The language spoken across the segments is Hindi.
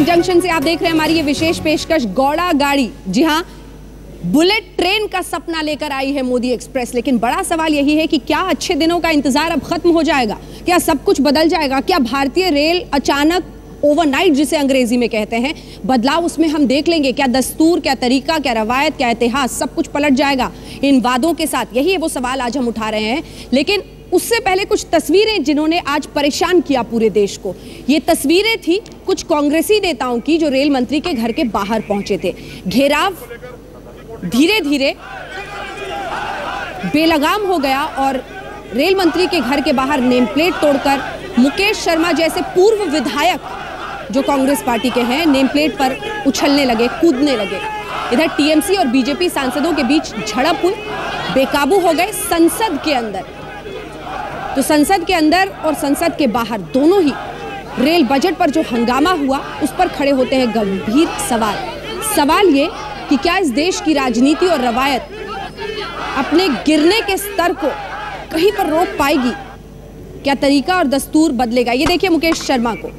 जंक्शन से आप देख रहे हैं हमारी ये विशेष पेशकश गौड़ा गाड़ी। जी हाँ, बुलेट ट्रेन का सपना लेकर आई है मोदी एक्सप्रेस। लेकिन बड़ा सवाल यही है कि क्या अच्छे दिनों का इंतजार अब खत्म हो जाएगा? क्या सब कुछ बदल जाएगा? क्या भारतीय रेल अचानक ओवरनाइट, जिसे अंग्रेजी में कहते हैं, बदलाव उसमें हम देख लेंगे? क्या दस्तूर, क्या तरीका, क्या रवायत, क्या इतिहास, सब कुछ पलट जाएगा इन वादों के साथ? यही है वो सवाल आज हम उठा रहे हैं। लेकिन उससे पहले कुछ तस्वीरें जिन्होंने आज परेशान किया पूरे देश को। ये तस्वीरें थी कुछ कांग्रेसी नेताओं की जो रेल मंत्री के घर के बाहर पहुंचे थे। घेराव धीरे धीरे बेलगाम हो गया और रेल मंत्री के घर के बाहर नेम प्लेट तोड़कर मुकेश शर्मा जैसे पूर्व विधायक जो कांग्रेस पार्टी के हैं, नेम प्लेट पर उछलने लगे, कूदने लगे। इधर टीएमसी और बीजेपी सांसदों के बीच झड़प हुई, बेकाबू हो गए संसद के अंदर। तो संसद के अंदर और संसद के बाहर दोनों ही रेल बजट पर जो हंगामा हुआ उस पर खड़े होते हैं गंभीर सवाल ये कि क्या इस देश की राजनीति और रवायत अपने गिरने के स्तर को कहीं पर रोक पाएगी? क्या तरीका और दस्तूर बदलेगा? ये देखिए मुकेश शर्मा को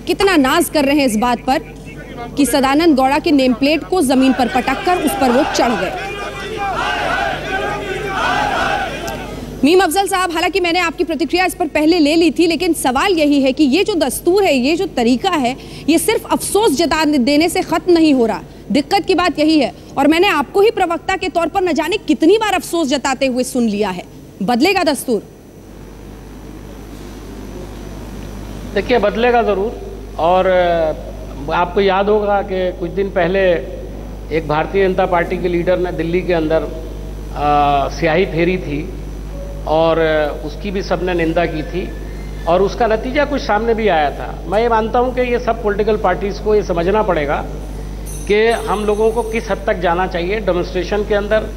कितना नाज कर रहे हैं इस बात पर कि सदानंद गौड़ा के नेम प्लेट को जमीन पर पटककर उस पर वो चढ़ गए। मीम अफजल साहब, हालांकि मैंने आपकी प्रतिक्रिया इस पर पहले ले ली थी, लेकिन सवाल यही है कि ये जो दस्तूर है, ये जो तरीका है, ये सिर्फ अफसोस जता देने से खत्म नहीं हो रहा। दिक्कत की बात यही है। और मैंने आपको ही प्रवक्ता के तौर पर न जाने कितनी बार अफसोस जताते हुए सुन लिया है। बदलेगा दस्तूर? देखिए, बदलेगा जरूर। और आपको याद होगा कि कुछ दिन पहले एक भारतीय जनता पार्टी के लीडर ने दिल्ली के अंदर स्याही फेरी थी और उसकी भी सबने निंदा की थी और उसका नतीजा कुछ सामने भी आया था। मैं ये मानता हूँ कि ये सब पॉलिटिकल पार्टीज़ को ये समझना पड़ेगा कि हम लोगों को किस हद तक जाना चाहिए डेमोन्स्ट्रेशन के अंदर,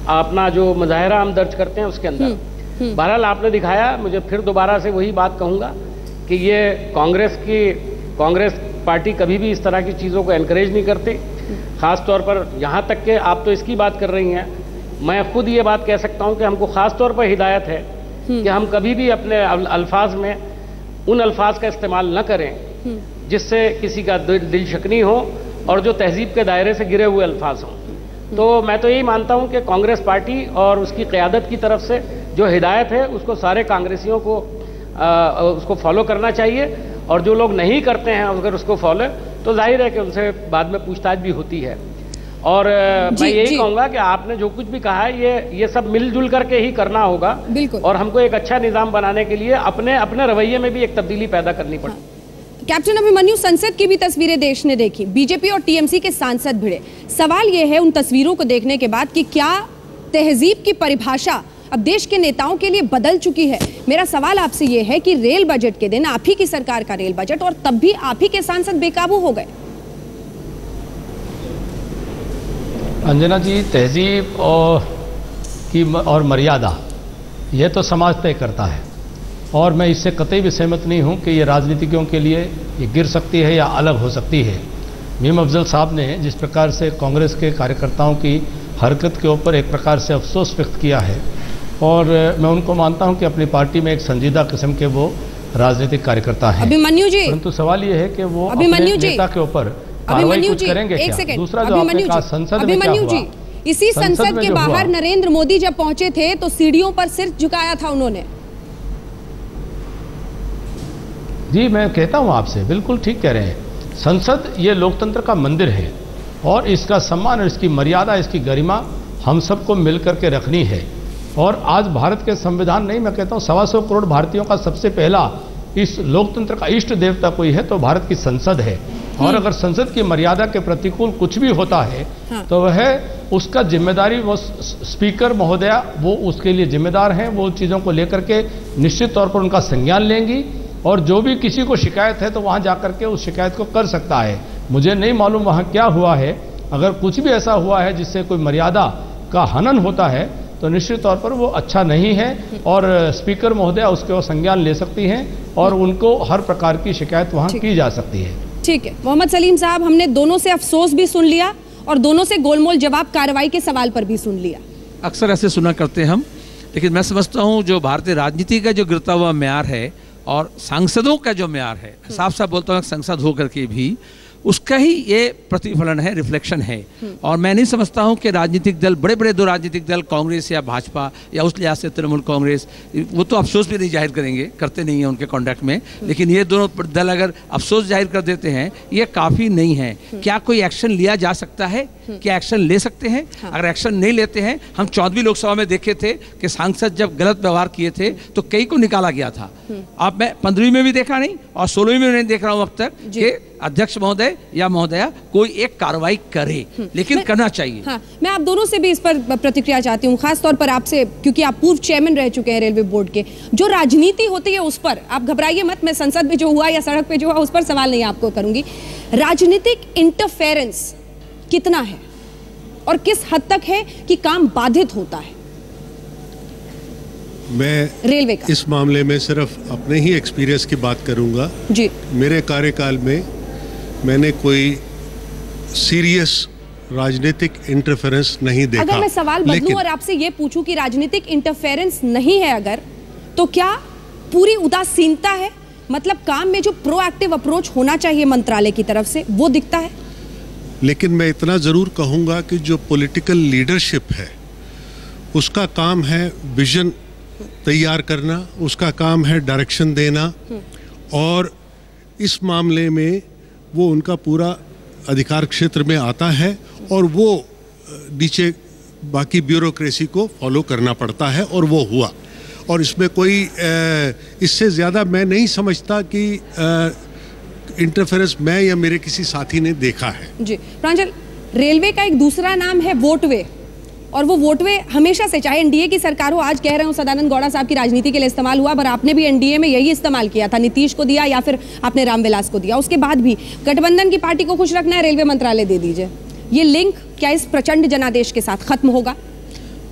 अपना जो मुजाहरा हम दर्ज करते हैं उसके अंदर। बहरहाल आपने दिखाया, मुझे फिर दोबारा से वही बात कहूँगा कि ये कांग्रेस पार्टी कभी भी इस तरह की चीज़ों को एनकरेज नहीं करती। ख़ास तौर पर यहाँ तक कि आप तो इसकी बात कर रही हैं, मैं खुद ये बात कह सकता हूँ कि हमको ख़ास तौर पर हिदायत है कि हम कभी भी अपने अल्फाज में उन अल्फाज का इस्तेमाल न करें जिससे किसी का दिल शकनी हो और जो तहजीब के दायरे से गिरे हुए अल्फाज हों। तो मैं तो यही मानता हूँ कि कांग्रेस पार्टी और उसकी क़यादत की तरफ से जो हिदायत है उसको सारे कांग्रेसियों को उसको फॉलो करना चाहिए। और जो लोग नहीं करते हैं अगर उसको फॉलो, तो जाहिर है कि उनसे बाद में पूछताछ भी होती है। और मैं यही कहूँगा कि आपने जो कुछ भी कहा है ये सब मिलजुल करके ही करना होगा। और हमको एक अच्छा निज़ाम बनाने के लिए अपने रवैये में भी एक तब्दीली पैदा करनी पड़ेगी। कैप्टन अभिमन्यु, संसद की भी तस्वीरें देश ने देखी, बीजेपी और टीएमसी के सांसद भिड़े। सवाल यह है उन तस्वीरों को देखने के बाद कि क्या तहजीब की परिभाषा अब देश के नेताओं के लिए बदल चुकी है? मेरा सवाल आपसे यह है कि रेल बजट के दिन आप ही की सरकार का रेल बजट और तब भी आप ही के सांसद बेकाबू हो गए। अंजना जी, तहजीब और मर्यादा ये तो समाज तय करता है और मैं इससे कतई भी सहमत नहीं हूं कि ये राजनीतिज्ञों के लिए ये गिर सकती है या अलग हो सकती है। मीम अफजल साहब ने जिस प्रकार से कांग्रेस के कार्यकर्ताओं की हरकत के ऊपर एक प्रकार से अफसोस व्यक्त किया है और मैं उनको मानता हूं कि अपनी पार्टी में एक संजीदा किस्म के वो राजनीतिक कार्यकर्ता हैं। अभिमन्यु जी, परंतु सवाल ये है कि वो अपने नेता के ऊपर अभिमन्यु जी, करेंगे एक क्या? सेकंड, दूसरा जो आपने कहा संसद में क्या हुआ? इसी संसद के बाहर नरेंद्र मोदी जब पहुंचे थे तो सीढ़ियों पर सिर झुकाया था उन्होंने। जी, मैं कहता हूं आपसे, बिल्कुल ठीक कह रहे हैं। संसद ये लोकतंत्र का मंदिर है और इसका सम्मान और इसकी मर्यादा, इसकी गरिमा हम सबको मिलकर के रखनी है। और आज भारत के संविधान नहीं, मैं कहता हूं 125 करोड़ भारतीयों का सबसे पहला इस लोकतंत्र का इष्ट देवता कोई है तो भारत की संसद है। और अगर संसद की मर्यादा के प्रतिकूल कुछ भी होता है तो वह उसका जिम्मेदारी, वो स्पीकर महोदया वो उसके लिए जिम्मेदार हैं, वो चीज़ों को लेकर के निश्चित तौर पर उनका संज्ञान लेंगी और जो भी किसी को शिकायत है तो वहाँ जाकर के उस शिकायत को कर सकता है। मुझे नहीं मालूम वहाँ क्या हुआ है, अगर कुछ भी ऐसा हुआ है जिससे कोई मर्यादा का हनन होता है तो निश्चित तौर पर वो अच्छा नहीं है और स्पीकर महोदया उसके वो संज्ञान ले सकती हैं और उनको हर प्रकार की शिकायत वहाँ की जा सकती है। ठीक है मोहम्मद सलीम साहब, हमने दोनों से अफसोस भी सुन लिया और दोनों से गोलमोल जवाब कार्रवाई के सवाल पर भी सुन लिया। अक्सर ऐसे सुना करते हैं हम, लेकिन मैं समझता हूँ जो भारतीय राजनीति का जो गिरता हुआ म्यार है और सांसदों का जो म्यार है, साफ साफ बोलता हूँ संसद होकर के भी उसका ही ये प्रतिफलन है, रिफ्लेक्शन है। और मैं नहीं समझता हूँ कि राजनीतिक दल, बड़े बड़े दो राजनीतिक दल, कांग्रेस या भाजपा या उस लिहाज से तृणमूल कांग्रेस, वो तो अफसोस भी नहीं जाहिर करेंगे, करते नहीं हैं उनके कॉन्डक्ट में, लेकिन ये दोनों दल अगर अफसोस जाहिर कर देते हैं, ये काफ़ी नहीं है। क्या कोई एक्शन लिया जा सकता है? क्या एक्शन ले सकते हैं? अगर एक्शन नहीं लेते हैं, हम 14वीं लोकसभा में देखे थे कि सांसद जब गलत व्यवहार किए थे तो कई को निकाला गया था। अब मैं 15वीं में भी देखा नहीं और 16वीं में नहीं देख रहा हूँ अब तक कि अध्यक्ष महोदय या महोदया कोई एक कार्रवाई करे, लेकिन करना चाहिए। हाँ, मैं आप दोनों से भी इस पर प्रतिक्रिया चाहती हूँ, खासतौर पर आपसे, क्योंकि आप पूर्व चेयरमैन रह चुके हैं रेलवे बोर्ड के। जो राजनीति होती है उस पर आप घबराइए मत, मैं संसद में जो हुआ या सड़क पे जो हुआ उस पर सवाल नहीं आपको करूंगी। राजनीतिक इंटरफेरेंस कितना है और किस हद तक है कि काम बाधित होता है मैं रेलवे का? इस मामले में सिर्फ अपने ही एक्सपीरियंस की बात करूंगा जी। मेरे कार्यकाल में मैंने कोई सीरियस राजनीतिक इंटरफेरेंस नहीं देखा। अगर मैं सवाल बदलूं और आपसे ये पूछूं कि राजनीतिक इंटरफेरेंस नहीं है अगर, तो क्या पूरी उदासीनता है? मतलब काम में जो प्रोएक्टिव अप्रोच होना चाहिए मंत्रालय की तरफ से वो दिखता है? लेकिन मैं इतना जरूर कहूंगा कि जो पॉलिटिकल लीडरशिप है उसका काम है विजन तैयार करना, उसका काम है डायरेक्शन देना, और इस मामले में वो उनका पूरा अधिकार क्षेत्र में आता है और वो नीचे बाकी ब्यूरोक्रेसी को फॉलो करना पड़ता है, और वो हुआ। और इसमें कोई इससे ज़्यादा मैं नहीं समझता कि इंटरफेरेंस मैं या मेरे किसी साथी ने देखा है। जी प्रांजल, रेलवे का एक दूसरा नाम है वोटवे, और वो वोटवे हमेशा से, चाहे एनडीए की सरकार हो, आज कह रहे हो सदानंद गौड़ा साहब की राजनीति के लिए इस्तेमाल हुआ, पर आपने भी एनडीए में यही इस्तेमाल किया था, नीतीश को दिया या फिर आपने रामविलास को दिया, उसके बाद भी गठबंधन की पार्टी को खुश रखना है, रेलवे मंत्रालय दे दीजिए। ये लिंक क्या इस प्रचंड जनादेश के साथ खत्म होगा?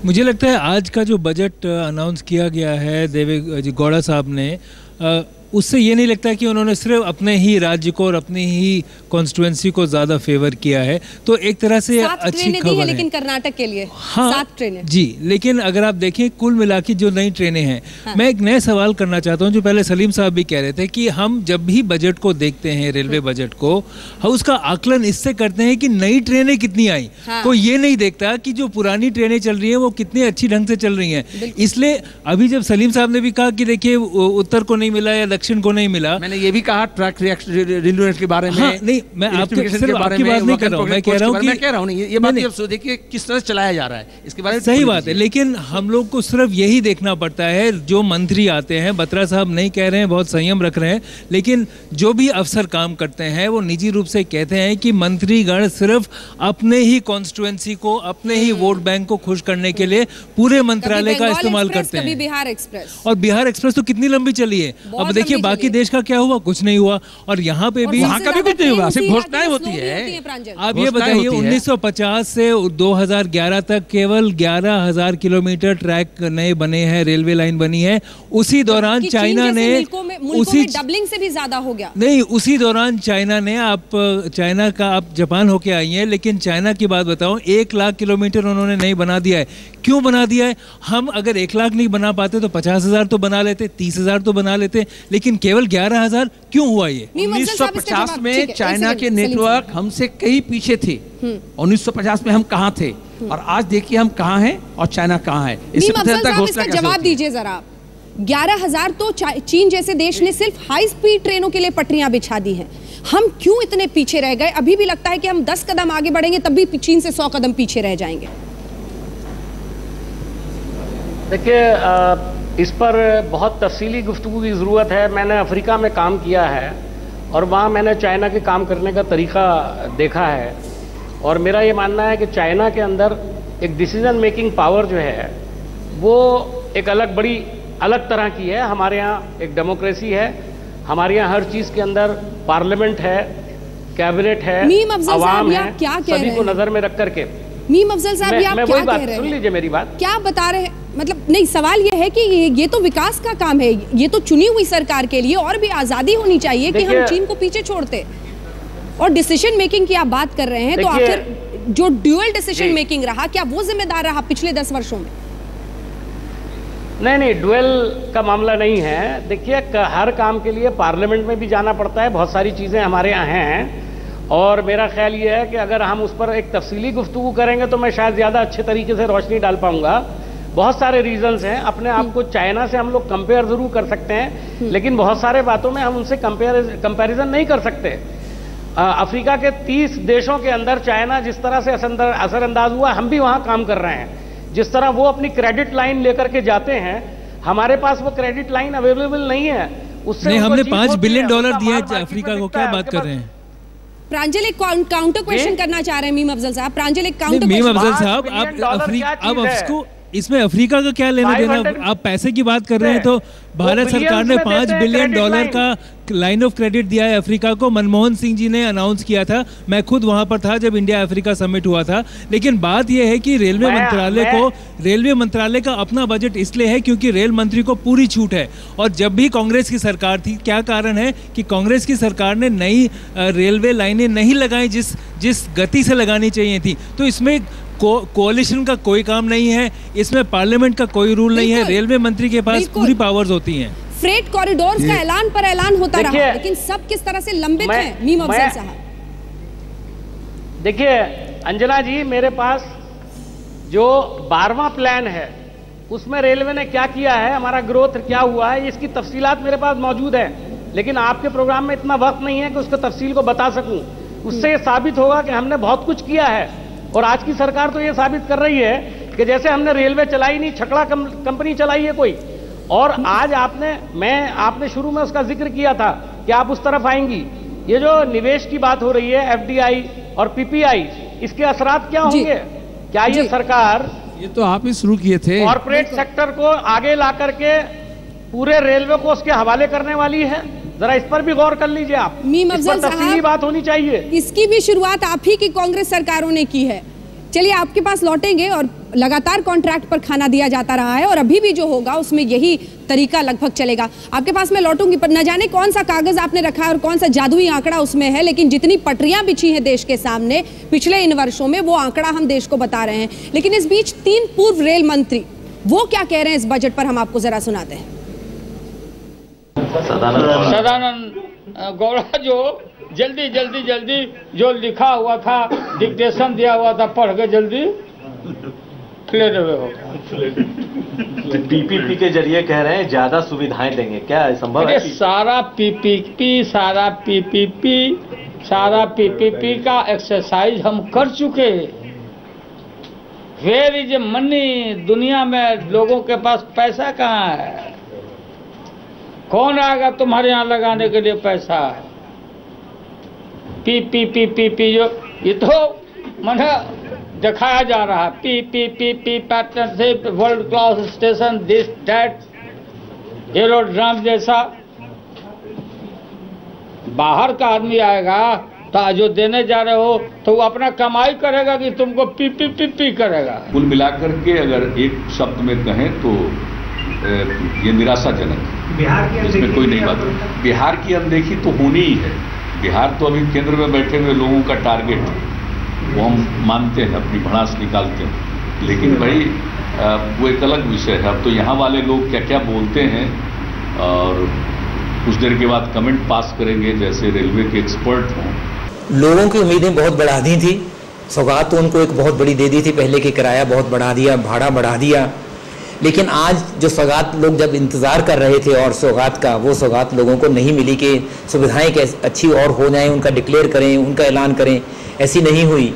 मुझे लगता है आज का जो बजट अनाउंस किया गया है देवे गौड़ा साहब ने, उससे ये नहीं लगता कि उन्होंने सिर्फ अपने ही राज्य को और अपनी ही कॉन्स्टिट्यूएंसी को ज़्यादा फेवर किया है, तो एक तरह से अच्छी खबर है। लेकिन कर्नाटक के लिए हाँ 7 ट्रेनें जी, लेकिन अगर आप देखें कुल मिला के जो नई ट्रेनें हैं, हाँ। मैं एक नया सवाल करना चाहता हूं, जो पहले सलीम साहब भी कह रहे थे कि हम जब भी बजट को देखते हैं, रेलवे बजट को, हम उसका आकलन इससे करते हैं कि नई ट्रेनें कितनी आई, हाँ। कोई ये नहीं देखता कि जो पुरानी ट्रेनें चल रही हैं वो कितनी अच्छी ढंग से चल रही हैं। इसलिए अभी जब सलीम साहब ने भी कहा कि देखिए उत्तर को नहीं मिला या दक्षिण को नहीं मिला, मैंने ये भी कहा ट्रैक रिन्यूएशन के बारे में। हाँ, नहीं, मैं आपके सिर्फ आपकी बात नहीं कर रहा हूँ, मैं कह रहा हूँ कि ये बात देखिए किस तरह चलाया जा रहा है, इसके बारे में सही बात है। लेकिन हम लोग को सिर्फ यही देखना पड़ता है, जो मंत्री आते हैं, बत्रा साहब नहीं कह रहे हैं, बहुत संयम रख रहे हैं, लेकिन जो भी अफसर काम करते हैं वो निजी रूप से कहते हैं कि मंत्रीगण सिर्फ अपने ही कॉन्स्टिट्यूएंसी को, अपने ही वोट बैंक को खुश करने के लिए पूरे मंत्रालय का इस्तेमाल करते हैं। बिहार एक्सप्रेस, और बिहार एक्सप्रेस तो कितनी लंबी चली है। अब देखिए बाकी देश का क्या हुआ, कुछ नहीं हुआ, और यहाँ पे भी वहाँ का भी कुछ नहीं हुआ, सिर्फ घोषणाएं होती है। आप ये बताइए 1950 से 2011 तक केवल 11,000 किलोमीटर ट्रैक नए बने हैं, रेलवे लाइन बनी है। उसी दौरान चाइना ने उसी डबलिंग से भी ज्यादा हो गया। नहीं, उसी दौरान चाइना ने, आप चाइना का, आप जापान होके आई हैं, लेकिन चाइना की बात बताऊं, 1 लाख किलोमीटर उन्होंने नहीं बना दिया है। क्यों बना दिया है? हम अगर 1 लाख नहीं बना पाते तो 50,000 तो बना लेते, 30,000 तो बना लेते, लेकिन केवल 11,000 क्यों हुआ? ये 1950 में चाइना के नेटवर्क हमसे कई पीछे थे। 1950 में हम कहाँ थे और आज देखिए हम कहाँ हैं और चाइना कहाँ है। इसका जवाब दीजिए जरा। 11,000 तो चीन जैसे देश ने सिर्फ हाई स्पीड ट्रेनों के लिए पटरियां बिछा दी हैं। हम क्यों इतने पीछे रह गए? अभी भी लगता है कि हम 10 कदम आगे बढ़ेंगे तब भी चीन से 100 कदम पीछे रह जाएंगे। देखिए, इस पर बहुत तफसीली गुफ्तगू की ज़रूरत है। मैंने अफ्रीका में काम किया है और वहाँ मैंने चाइना के काम करने का तरीका देखा है, और मेरा ये मानना है कि चाइना के अंदर एक डिसीजन मेकिंग पावर जो है वो एक बड़ी अलग तरह की है। हमारे यहाँ एक डेमोक्रेसी है, हमारे यहाँ हर चीज़ के अंदर पार्लियामेंट है, कैबिनेट है, अवाम है, सभी को नज़र में रख करके। मीम अफजल साहब, आप क्या कह रहे हैं? सुन लीजिए मेरी बात। क्या बता रहे हैं? मतलब नहीं, सवाल ये है कि ये तो विकास का काम है, ये तो चुनी हुई सरकार के लिए और भी आज़ादी होनी चाहिए कि हम चीन को पीछे छोड़ते। और डिसीजन मेकिंग की आप बात कर रहे हैं, तो आखिर जो ड्यूअल डिसीजन मेकिंग रहा, क्या वो जिम्मेदार रहा पिछले 10 वर्षों में? नहीं, ड्यूअल का मामला नहीं है। देखिए, हर काम के लिए पार्लियामेंट में भी जाना पड़ता है, बहुत सारी चीज़ें हमारे यहाँ हैं, और मेरा ख्याल ये है कि अगर हम उस पर एक तफसीली गुफ्तगू करेंगे तो मैं शायद ज़्यादा अच्छे तरीके से रोशनी डाल पाऊंगा। बहुत सारे रीजंस हैं, अपने आप को चाइना से हम लोग कंपेयर ज़रूर कर सकते हैं, लेकिन बहुत सारे बातों में हम उनसे कंपैरिजन नहीं कर सकते। अफ्रीका के 30 देशों के अंदर चाइना जिस तरह से असरअंदाज हुआ, हम भी वहाँ काम कर रहे हैं। जिस तरह वो अपनी क्रेडिट लाइन लेकर के जाते हैं, हमारे पास वो क्रेडिट लाइन अवेलेबल नहीं है। उससे नहीं, हमने $5 बिलियन दिया है अफ्रीका को, क्या बात कर रहे हैं? प्रांजल एक काउंटर क्वेश्चन करना चाह रहे हैं मीम अफजल साहब। प्रांजल एक काउंटर मीम अफजल साहब, अब इसको इसमें अफ्रीका का क्या लेना देना? आप पैसे की बात कर रहे हैं तो भारत सरकार ने $5 बिलियन का लाइन ऑफ क्रेडिट दिया है अफ्रीका को। मनमोहन सिंह जी ने अनाउंस किया था, मैं खुद वहां पर था जब इंडिया अफ्रीका समिट हुआ था। लेकिन बात यह है कि रेलवे मंत्रालय का अपना बजट इसलिए है क्योंकि रेल मंत्री को पूरी छूट है। और जब भी कांग्रेस की सरकार थी, क्या कारण है कि कांग्रेस की सरकार ने नई रेलवे लाइनें नहीं लगाई जिस गति से लगानी चाहिए थी। तो इसमें कोalition का कोई काम नहीं है, इसमें पार्लियामेंट का कोई रूल नहीं है, रेलवे मंत्री के पास पूरी पावर्स होती हैं। फ्रेट कॉरिडोर्स का ऐलान पर ऐलान होता रहा, लेकिन सब किस तरह से लंबित हैं मीम अफजल साहब? देखिए अंजना जी, मेरे पास जो 12वां प्लान है उसमें रेलवे ने क्या किया है, हमारा ग्रोथ क्या हुआ है, इसकी तफसीलात मेरे पास मौजूद है। लेकिन आपके प्रोग्राम में इतना वक्त नहीं है कि उसको तफसील को बता सकूं। उससे ये साबित होगा कि हमने बहुत कुछ किया है। और आज की सरकार तो ये साबित कर रही है कि जैसे हमने रेलवे चलाई नहीं, छकड़ा कंपनी चलाई है कोई। और आज आपने शुरू में उसका जिक्र किया था कि आप उस तरफ आएंगी। ये जो निवेश की बात हो रही है, एफडीआई और पीपीआई, इसके असरात क्या होंगे? क्या ये सरकार, ये तो आप ही शुरू किए थे, कॉर्पोरेट सेक्टर को आगे ला करके पूरे रेलवे को उसके हवाले करने वाली है? जरा इस पर भी गौर कर लीजिए आप। मीम अफजल साहब, बात होनी चाहिए। इसकी भी शुरुआत आप ही की कांग्रेस सरकारों ने की है। चलिए आपके पास लौटेंगे। और लगातार कॉन्ट्रैक्ट पर खाना दिया जाता रहा है और अभी भी जो होगा उसमें यही तरीका लगभग चलेगा। आपके पास मैं लौटूंगी, पर न जाने कौन सा कागज आपने रखा है और कौन सा जादुई आंकड़ा उसमें है, लेकिन जितनी पटरियां बिछी हैं देश के सामने पिछले इन वर्षों में, वो आंकड़ा हम देश को बता रहे हैं। लेकिन इस बीच 3 पूर्व रेल मंत्री वो क्या कह रहे हैं इस बजट पर, हम आपको जरा सुनाते हैं। सदानंद गौड़ा जो जल्दी जो लिखा हुआ था, डिक्टेशन दिया हुआ था, पढ़ के जल्दी ले रहे हो। पीपीपी के जरिए कह रहे हैं ज्यादा सुविधाएं देंगे, क्या संभव है? सारा पीपीपी का एक्सरसाइज हम कर चुके हैं। Where is money? दुनिया में लोगों के पास पैसा कहाँ है? कौन आएगा तुम्हारे यहाँ लगाने के लिए पैसा? पीपीपी जो ये तो माना दिखाया जा रहा है, PPP partnership, world class station, this that, aerodrome जैसा। बाहर का आदमी आएगा तो जो देने जा रहे हो तो वो अपना कमाई करेगा कि तुमको पीपीपी करेगा? कुल मिलाकर के अगर एक शब्द में कहें तो ये निराशाजनक है। इसमें कोई नई बात है। बिहार की अनदेखी तो होनी ही है। बिहार तो अभी केंद्र में बैठे हुए लोगों का टारगेट है, वो हम मानते हैं, अपनी भड़ास निकालते हैं। लेकिन भाई वो एक अलग विषय है। अब तो यहाँ वाले लोग क्या क्या बोलते हैं और कुछ देर के बाद कमेंट पास करेंगे जैसे रेलवे के एक्सपर्ट हों। लोगों की उम्मीदें बहुत बढ़ा दी थी, सौगात तो उनको एक बहुत बड़ी दे दी थी पहले, कि किराया बहुत बढ़ा दिया, भाड़ा बढ़ा दिया। लेकिन आज जो सौगात लोग जब इंतज़ार कर रहे थे और सौगात का, वो सौगात लोगों को नहीं मिली कि सुविधाएं कैसे अच्छी और हो जाएं, उनका डिक्लेयर करें, उनका ऐलान करें, ऐसी नहीं हुई।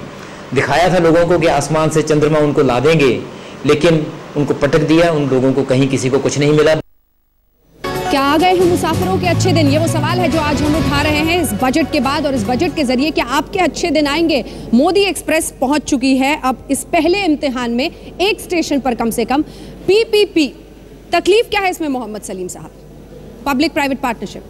दिखाया था लोगों को कि आसमान से चंद्रमा उनको ला देंगे, लेकिन उनको पटक दिया। उन लोगों को कहीं किसी को कुछ नहीं मिला। क्या आ गए हैं मुसाफिरों के अच्छे दिन? ये वो सवाल है जो आज हम उठा रहे हैं इस बजट के बाद। और इस बजट के जरिए क्या आपके अच्छे दिन आएंगे? मोदी एक्सप्रेस पहुंच चुकी है अब इस पहले इम्तिहान में एक स्टेशन पर कम से कम। पीपीपी, तकलीफ क्या है इसमें मोहम्मद सलीम साहब? Public private partnership.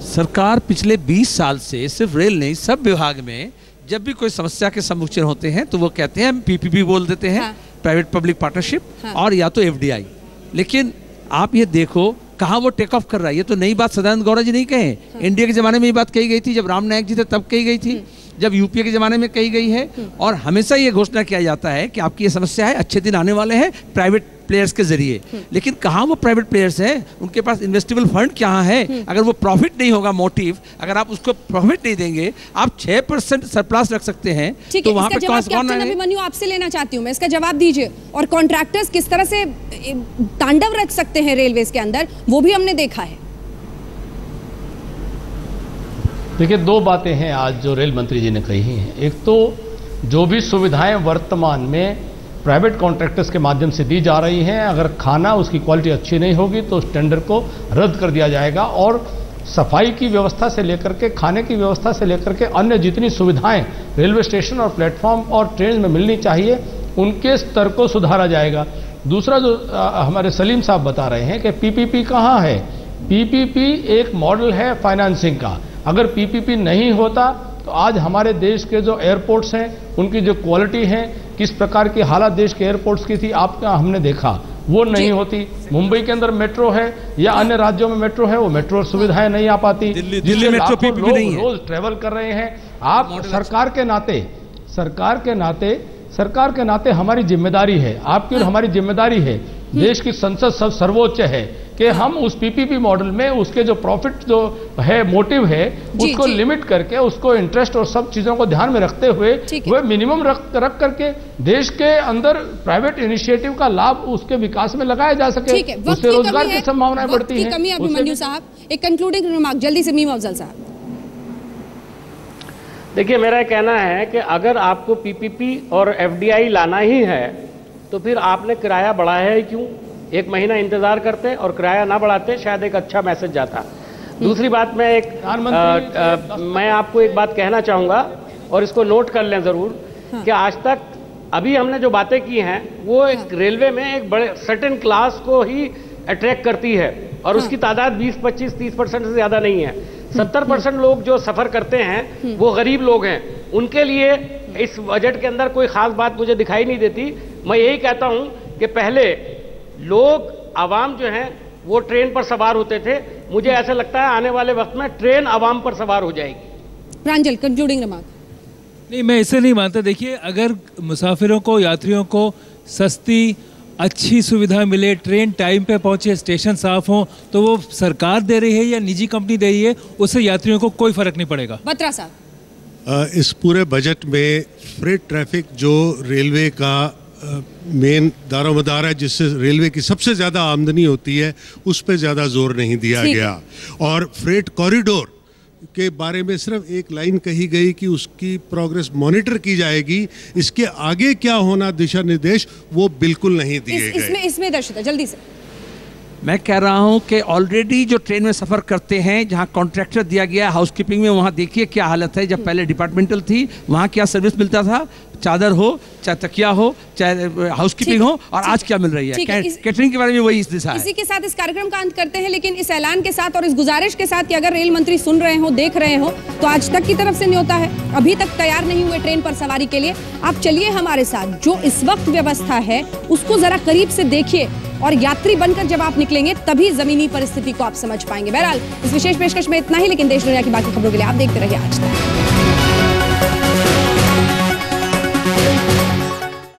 सरकार पिछले 20 साल से सिर्फ रेल नहीं, सब विभाग में जब भी कोई समस्या के सम्मुखीन होते हैं तो वो कहते हैं पीपीपी बोल देते हैं, प्राइवेट पब्लिक पार्टनरशिप, और या तो एफडीआई। लेकिन आप ये देखो कहाँ वो टेक ऑफ कर रहा है। ये तो नई बात सदानंद गौड़ा जी नहीं कहे। एनडीए के जमाने में ये बात कही गई थी, जब राम नायक जी थे तब कही गई थी, जब यूपीए के जमाने में कही गई है। और हमेशा ये घोषणा किया जाता है कि आपकी ये समस्या है, अच्छे दिन आने वाले हैं, प्राइवेट प्लेयर्स के जरिए, लेकिन कहाँ वो प्राइवेट प्लेयर्स हैं, उनके पास इन्वेस्टेबल फंड कहाँ है? अगर वो प्रॉफिट नहीं होगा मोटिव, अगर आप उसको प्रॉफिट नहीं देंगे, आप 6% सरप्लस रख सकते हैं, तो वहाँ पे कौन है? अभिमन्यु, आपसे लेना चाहती हूँ मैं, इसका जवाब दीजिए। और कॉन्ट्रैक्टर्स किस तरह से तांडव रच सकते हैं रेलवेज के अंदर, वो भी हमने देखा है। देखिए, दो बातें हैं आज जो रेल मंत्री जी ने कही हैं। एक तो जो भी सुविधाएं वर्तमान में प्राइवेट कॉन्ट्रैक्टर्स के माध्यम से दी जा रही हैं, अगर खाना उसकी क्वालिटी अच्छी नहीं होगी तो उस टेंडर को रद्द कर दिया जाएगा, और सफाई की व्यवस्था से लेकर के खाने की व्यवस्था से लेकर के अन्य जितनी सुविधाएं रेलवे स्टेशन और प्लेटफॉर्म और ट्रेन में मिलनी चाहिए, उनके स्तर को सुधारा जाएगा। दूसरा जो हमारे सलीम साहब बता रहे हैं कि पीपीपी कहाँ है, पीपीपी एक मॉडल है फाइनेंसिंग का। अगर पीपीपी नहीं होता तो आज हमारे देश के जो एयरपोर्ट्स हैं, उनकी जो क्वालिटी है, किस प्रकार की हालत देश के एयरपोर्ट्स की थी, आपका हमने देखा, वो नहीं होती। मुंबई के अंदर मेट्रो है या अन्य राज्यों में मेट्रो है, वो मेट्रो सुविधाएं नहीं आ पाती, दिल्ली मेट्रो पीपीपी नहीं है, रोज ट्रेवल कर रहे हैं। आप सरकार के नाते हमारी जिम्मेदारी है, आपकी और हमारी जिम्मेदारी है, देश की संसद सर्वोच्च है, कि हम उस पीपीपी मॉडल में उसके जो प्रॉफिट जो है, मोटिव है, उसको लिमिट करके, उसको इंटरेस्ट और सब चीजों को ध्यान में रखते हुए वह मिनिमम रख करके देश के अंदर प्राइवेट इनिशिएटिव का लाभ उसके विकास में लगाया जा सके, उससे रोजगार की संभावनाएं बढ़ती हैं। कमी अभिमन्यु साहब, एक कंक्लूडिंग रिमार्क जल्दी से मीम अफजल साहब। देखिए, मेरा कहना है कि अगर आपको पीपीपी और एफडीआई लाना ही है तो फिर आपने किराया बढ़ाया है क्यों? एक महीना इंतजार करते और किराया ना बढ़ाते, शायद एक अच्छा मैसेज जाता। दूसरी बात, मैं आपको एक बात कहना चाहूँगा और इसको नोट कर लें ज़रूर, कि आज तक अभी हमने जो बातें की हैं वो एक रेलवे में एक बड़े सर्टेन क्लास को ही अट्रैक्ट करती है, और उसकी तादाद 20, 25, 30% से ज़्यादा नहीं है। 70% लोग जो सफ़र करते हैं वो गरीब लोग हैं, उनके लिए इस बजट के अंदर कोई ख़ास बात मुझे दिखाई नहीं देती। मैं यही कहता हूँ कि पहले लोग, आवाम जो हैं, वो ट्रेन पर सवार होते थे, मुझे ऐसा लगता है आने वाले वक्त में ट्रेन आवाम पर सवार हो जाएगी। प्रांजल, कंक्लूडिंग रिमार्क। नहीं, मैं इसे नहीं मानता। देखिए, अगर मुसाफिरों को, यात्रियों को सस्ती अच्छी सुविधा मिले, ट्रेन टाइम पे पहुंचे, स्टेशन साफ हो, तो वो सरकार दे रही है या निजी कंपनी दे रही है, उससे यात्रियों को कोई फर्क नहीं पड़ेगा। बत्रा साहब, इस पूरे बजट में फ्रेट ट्रैफिक जो रेलवे का मेन दारोमदार है, जिससे रेलवे की सबसे ज़्यादा आमदनी होती है, उस पर ज़्यादा जोर नहीं दिया गया। और फ्रेट कॉरिडोर के बारे में सिर्फ एक लाइन कही गई कि उसकी प्रोग्रेस मॉनिटर की जाएगी, इसके आगे क्या होना दिशा निर्देश वो बिल्कुल नहीं दिए गए। इसमें दर्शिता, जल्दी से। मैं कह रहा हूं कि ऑलरेडी जो ट्रेन में सफ़र करते हैं, जहां कॉन्ट्रैक्टर दिया गया हाउसकीपिंग में, वहां देखिए क्या हालत है। जब पहले डिपार्टमेंटल थी, वहां क्या सर्विस मिलता था, चादर हो, चाहे तकिया हो, चाहे हाउसकीपिंग हो, और आज क्या मिल रही है, कैटरिंग के बारे में वही इस दिशा है। इसी के साथ इस कार्यक्रम का अंत करते हैं, लेकिन इस ऐलान के साथ और इस गुजारिश के साथ कि अगर रेल मंत्री सुन रहे हो, देख रहे हो, तो आज तक की तरफ से न्योता है, अभी तक तैयार नहीं हुए ट्रेन पर सवारी के लिए, आप चलिए हमारे साथ, जो इस वक्त व्यवस्था है उसको जरा करीब से देखिए, और यात्री बनकर जब आप निकलेंगे तभी जमीनी परिस्थिति को आप समझ पाएंगे। बहरहाल, इस विशेष पेशकश में इतना ही, लेकिन देश दुनिया की बाकी खबरों के लिए आप देखते रहिए आज तक।